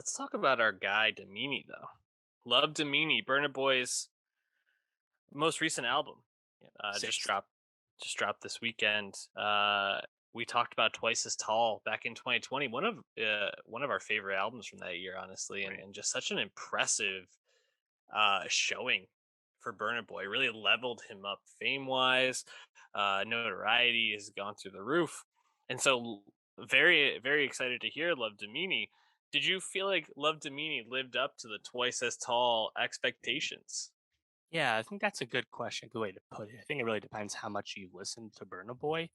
Let's talk about our guy Damini though. Love Damini, Burna Boy's most recent album. Just Sixth. dropped this weekend. We talked about Twice as Tall back in 2020. One of our favorite albums from that year, honestly, and, Right. and just such an impressive showing for Burna Boy. Really leveled him up fame wise. Notoriety has gone through the roof, and so very very excited to hear Love Damini. Did you feel like Love Damini lived up to the Twice as Tall expectations? Yeah, I think that's a good question, good way to put it. I think it really depends how much you listen to Burna Boy,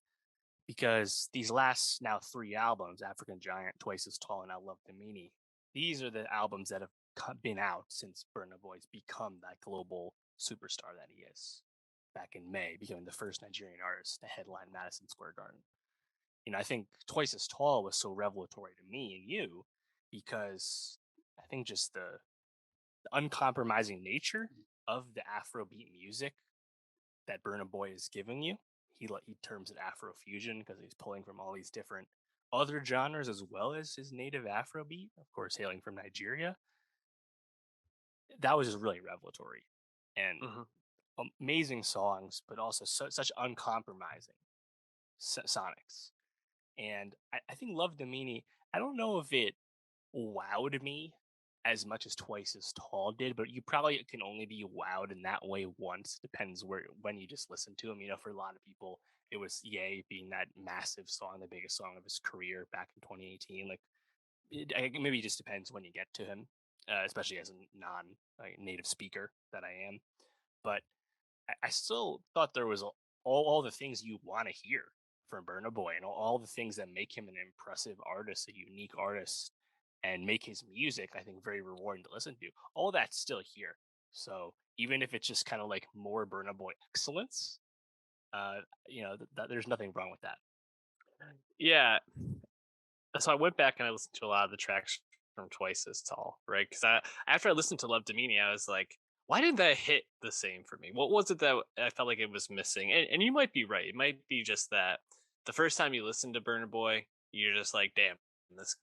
because these last now three albums, African Giant, Twice as Tall, and I Love the Meanie, these are the albums that have been out since Burna Boy's become that global superstar that he is. Back in May, becoming the first Nigerian artist to headline Madison Square Garden. I think Twice as Tall was so revelatory to me and you because I think just the uncompromising nature of the Afrobeat music that Burna Boy is giving you. He terms it Afro-fusion because he's pulling from all these different other genres as well as his native Afrobeat, of course, hailing from Nigeria. That was just really revelatory and Hmm. amazing songs, but also such uncompromising sonics. And I think Love Domini, I don't know if it wowed me as much as Twice as Tall did, but you probably can only be wowed in that way once. Depends where when you just listen to him. For a lot of people, it was Yay being that massive song, the biggest song of his career back in 2018. Like maybe it just depends when you get to him, especially as a non native speaker that I am. But I still thought there was all the things you want to hear from Burna Boy and all the things that make him an impressive artist, a unique artist, and make his music, I think, very rewarding to listen to. All that's still here. So even if it's just kind of like more Burna Boy excellence, there's nothing wrong with that. Yeah. So I went back and I listened to a lot of the tracks from Twice as Tall, right? Because after I listened to Love Damini, I was like, why didn't that hit the same for me? What was it that I felt like it was missing? And you might be right. It might be just that the first time you listen to Burner Boy, you're just like, damn,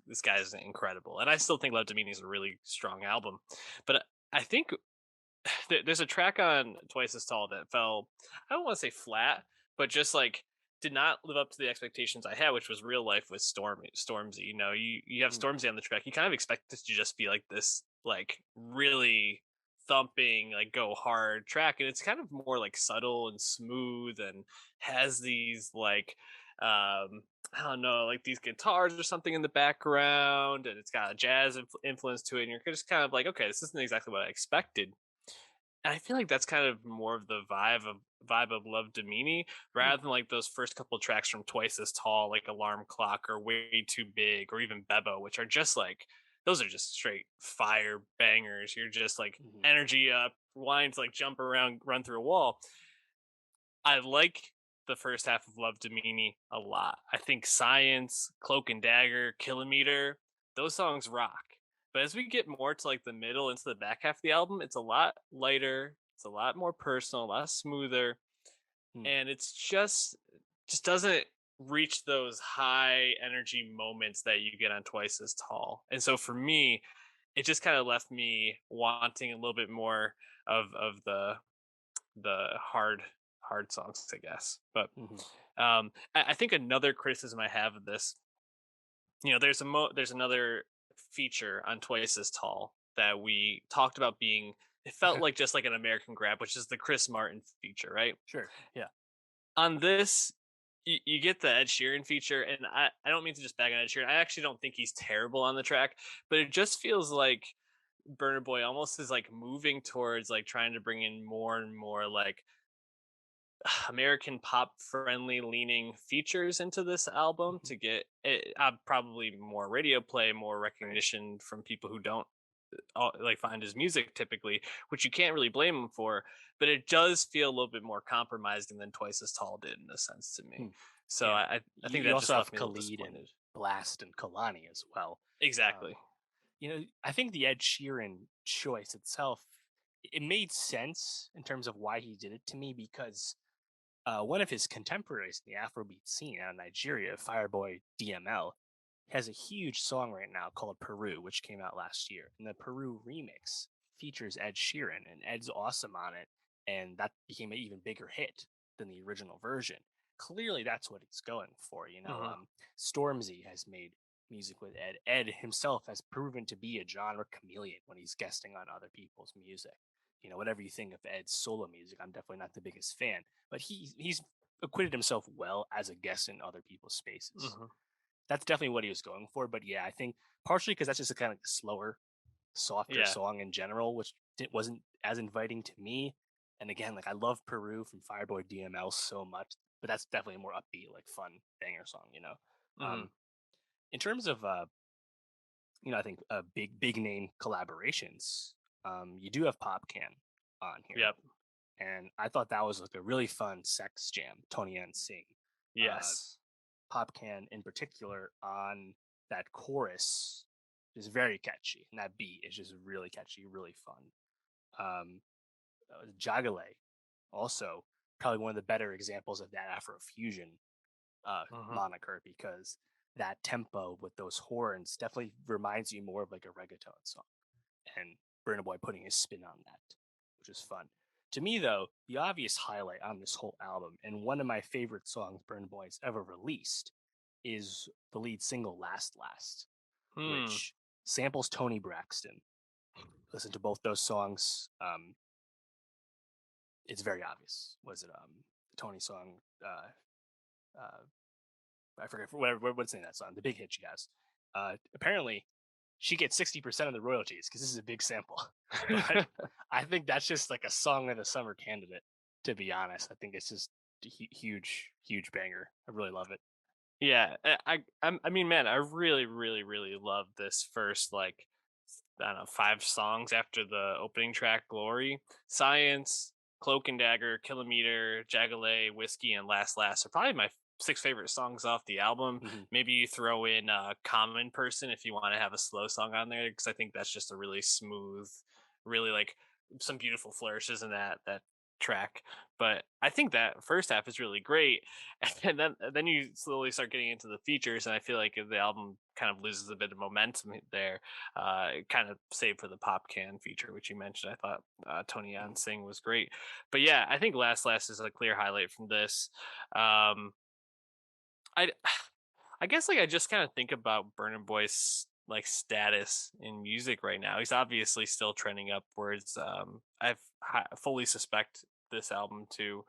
this guy is incredible. And I still think Love Damini is a really strong album, but I think there's a track on Twice as Tall that fell, I don't want to say flat, but just like did not live up to the expectations I had, which was Real Life with Stormzy. You have Mm. Stormzy on the track. You kind of expect it to just be like this, like really thumping, like go hard track, and it's kind of more like subtle and smooth, and has these like I don't know, like these guitars or something in the background, and it's got a jazz influence to it, and you're just kind of like, okay, this isn't exactly what I expected. And I feel like that's kind of more of the vibe of Love Damini, Mm. rather than like those first couple tracks from Twice as Tall, like Alarm Clock or Way Too Big or even Bebo, which are just like those are just straight fire bangers. You're just like Hmm. energy up, wines like jump around, run through a wall. I like the first half of Love Damini a lot. I think Science, Cloak and Dagger, Kilometer, those songs rock. But as we get more to like the middle into the back half of the album, it's a lot lighter, it's a lot more personal, a lot smoother, Mm. and it's just doesn't reach those high energy moments that you get on Twice as Tall. And so for me, it just kind of left me wanting a little bit more of the hard songs, I guess. But Hmm. I think another criticism I have of this, there's another feature on Twice as Tall that we talked about being. It felt like just like an American grab, which is the Chris Martin feature, right? Sure. Yeah. On this, you get the Ed Sheeran feature, and I don't mean to just bag on Ed Sheeran. I actually don't think he's terrible on the track, but it just feels like Burner Boy almost is like moving towards like trying to bring in more and more like American pop friendly leaning features into this album Hmm. to get it, probably more radio play, more recognition from people who don't like find his music typically, which you can't really blame him for. But it does feel a little bit more compromising than Twice as Tall did in a sense to me. Mm. So Yeah. I think You that also just left have me a little Khalid and disappointed. Blast and Kalani as well. Exactly. Um, I think the Ed Sheeran choice itself, it made sense in terms of why he did it to me because one of his contemporaries in the Afrobeat scene out of Nigeria, Fireboy DML, has a huge song right now called Peru, which came out last year. And the Peru remix features Ed Sheeran, and Ed's awesome on it. And that became an even bigger hit than the original version. Clearly, that's what it's going for. Hmm. Stormzy has made music with Ed. Ed himself has proven to be a genre chameleon when he's guesting on other people's music. Whatever you think of Ed's solo music, I'm definitely not the biggest fan, but he's acquitted himself well as a guest in other people's spaces. Hmm. That's definitely what he was going for. But yeah, I think partially because that's just a kind of slower, softer Yeah. song in general, which wasn't as inviting to me. And again, like I love Peru from Fireboy DML so much, but that's definitely a more upbeat, like fun banger song. Hmm. Um, in terms of I think big name collaborations, you do have Popcan on here, Yep. and I thought that was like a really fun sex jam. Tony and Singh. Uh, Yes. Popcan in particular on that chorus is very catchy, and that beat is just really catchy, really fun. Um, Jagale, also probably one of the better examples of that Afro-fusion Hmm. moniker because that tempo with those horns definitely reminds you more of like a reggaeton song, and Burna Boy putting his spin on that, which is fun. To me, though, the obvious highlight on this whole album, and one of my favorite songs Burna Boy's ever released, is the lead single "Last Last," Hmm. which samples Tony Braxton. Listen to both those songs. It's very obvious. Was it the Tony song? Uh, I forget what's the name of that song. The big hit she has. Apparently, she gets 60% of the royalties because this is a big sample. But I think that's just like a song of the summer candidate. To be honest, I think it's just a huge banger. I really love it. Yeah, I mean, man, I really, really, really love this first like I don't know 5 songs after the opening track, "Glory," "Science," "Cloak and Dagger," "Kilometer," "Jagale," "Whiskey," and "Last Last" are probably my 6 favorite songs off the album. Hmm. Maybe you throw in "Common Person" if you want to have a slow song on there, because I think that's just a really smooth, really like some beautiful flourishes in that track. But I think that first half is really great, and then you slowly start getting into the features, and I feel like the album kind of loses a bit of momentum there. Kind of save for the pop can feature, which you mentioned. I thought Tony Hmm. Yan Singh was great, but yeah, I think Last Last is a clear highlight from this. Um, I I guess like I just kind of think about Burna Boy's like status in music right now. He's obviously still trending upwards. Fully suspect this album to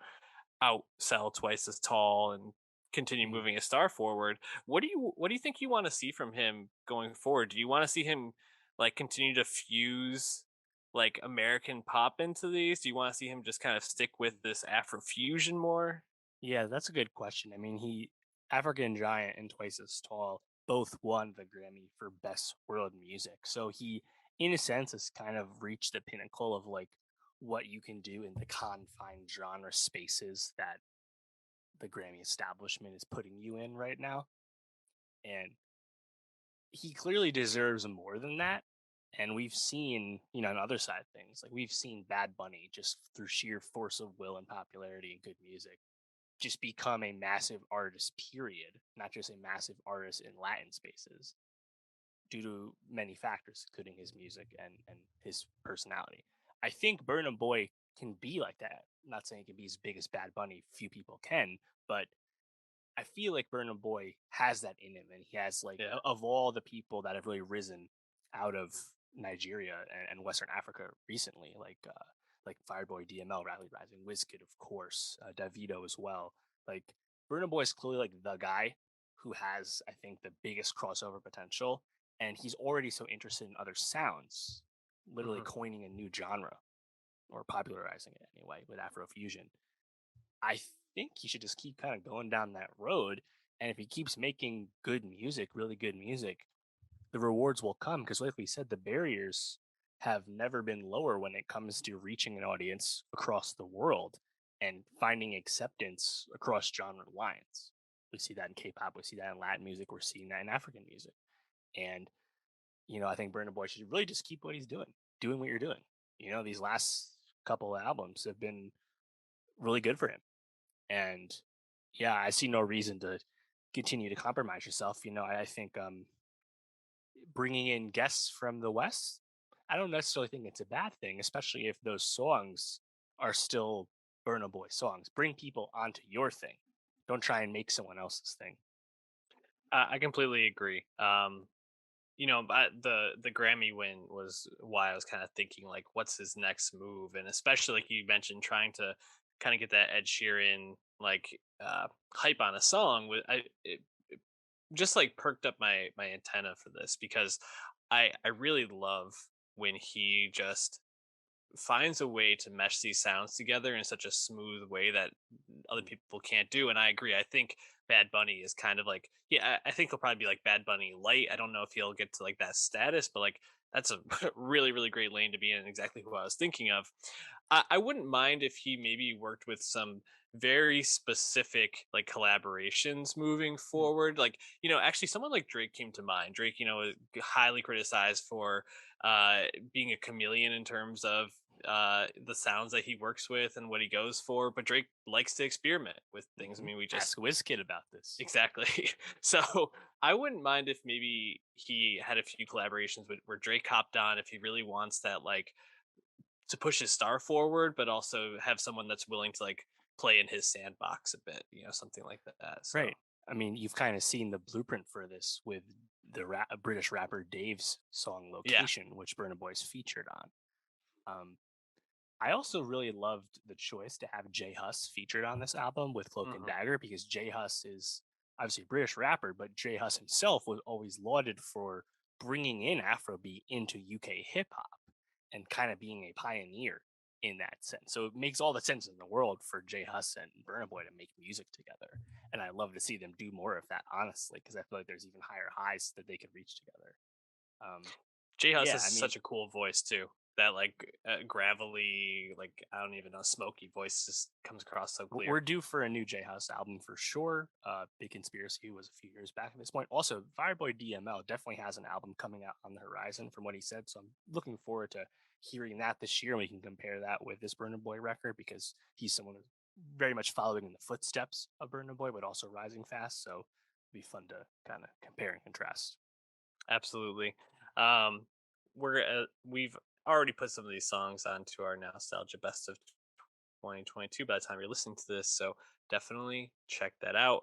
outsell Twice as Tall and continue Hmm. moving a star forward. What do you think you want to see from him going forward? Do you want to see him like continue to fuse like American pop into these? Do you want to see him just kind of stick with this Afro-fusion more? Yeah, that's a good question. I mean, he African Giant and Twice as Tall both won the Grammy for Best World Music. So he, in a sense, has kind of reached the pinnacle of like what you can do in the confined genre spaces that the Grammy establishment is putting you in right now. And he clearly deserves more than that. And we've seen, on the other side of things, like we've seen Bad Bunny just through sheer force of will and popularity and good music just become a massive artist, period, not just a massive artist in Latin spaces due to many factors, including his music and his personality. I think Burna Boy can be like that. I'm not saying he can be as big as Bad Bunny, few people can, but I feel like Burna Boy has that in him, and he has like Yeah. of all the people that have really risen out of Nigeria and Western Africa recently, like Fireboy DML, Rally Rising, Wizkid, of course, Davido as well. Like Burna Boy is clearly like the guy who has, I think, the biggest crossover potential, and he's already so interested in other sounds, literally Hmm. coining a new genre or popularizing it anyway with Afrofusion. I think he should just keep kind of going down that road. And if he keeps making good music, really good music, the rewards will come because, like we said, the barriers have never been lower when it comes to reaching an audience across the world and finding acceptance across genre lines. We see that in K-pop, we see that in Latin music, we're seeing that in African music, and I think Burna Boy should really just keep what he's doing what you're doing. These last couple of albums have been really good for him. And yeah, I see no reason to continue to compromise yourself. I think bringing in guests from the West, I don't necessarily think it's a bad thing, especially if those songs are still Burna Boy songs. Bring people onto your thing. Don't try and make someone else's thing. I completely agree. The Grammy win was why I was kind of thinking like, what's his next move, and especially like you mentioned, trying to kind of get that Ed Sheeran like hype on a song. It just like perked up my antenna for this because I really love when he just finds a way to mesh these sounds together in such a smooth way that other Mm. people can't do. And I agree. I think Bad Bunny is kind of like, yeah, I think he'll probably be like Bad Bunny light. I don't know if he'll get to like that status, but like that's a really, really great lane to be in. Exactly who I was thinking of. I wouldn't mind if he maybe worked with some very specific like collaborations moving Mm. forward. Like, actually someone like Drake came to mind. Drake, is highly criticized for being a chameleon in terms of the sounds that he works with and what he goes for. But Drake likes to experiment with things. I Mhm. mean, we just Ask Wizkid about this. exactly. So I wouldn't mind if maybe he had a few collaborations with where Drake hopped on if he really wants that like to push his star forward, but also have someone that's willing to like play in his sandbox a bit, something like that. So Right. I mean, you've kind of seen the blueprint for this with the British rapper Dave's song yeah. "Location," which Burna Boy's featured on. Um, I also really loved the choice to have Jay Huss featured on this album with Cloak and Hmm. Dagger because Jay Huss is obviously a British rapper, but Jay Huss himself was always lauded for bringing in Afrobeat into UK hip hop and kind of being a pioneer in that sense. So it makes all the sense in the world for Jay Huss and Burna Boy to make music together. And I love to see them do more of that, honestly, because I feel like there's even higher highs that they could reach together. Um, J Hus yeah, has I mean, such a cool voice too. That like gravelly, like I don't even know, smoky voice just comes across so we're clear. due for a new J House album for sure. Big Conspiracy was a few years back at this point. Also, Fireboy DML definitely has an album coming out on the horizon from what he said. So I'm looking forward to hearing that this year. And we can compare that with this Burna Boy record because he's someone who's very much following in the footsteps of Burna Boy, but also rising fast. So it'll be fun to kind of compare and contrast. Absolutely. Um, we've already put some of these songs onto our nostalgia best of 2022 by the time you're listening to this, so definitely check that out.